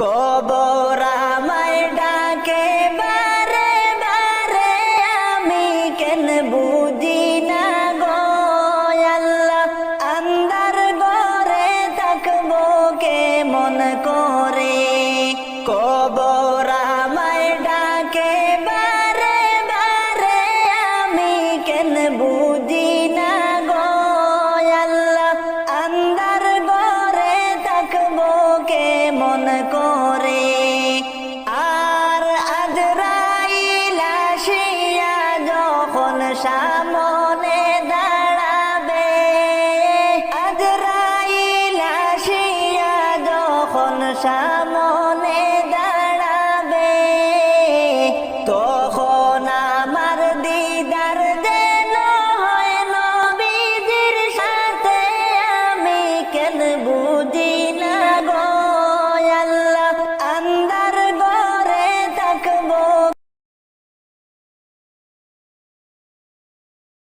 কবর আমায় ডাকে বারে বারে, আমি কেন বুঝি না গো আল্লাহ। আন্ধার ঘরে থাকবো কেমন করে, কবর আমায় ডাকে বারে বারে, আমি কেন বুঝি না গো আল্লাহ। আন্ধার ঘরে থাকবো কেমন করে, আর আজরাইল আসিয়া যখন সামনে দাঁড়াবে, আজরাইল আসিয়া যখন সামনে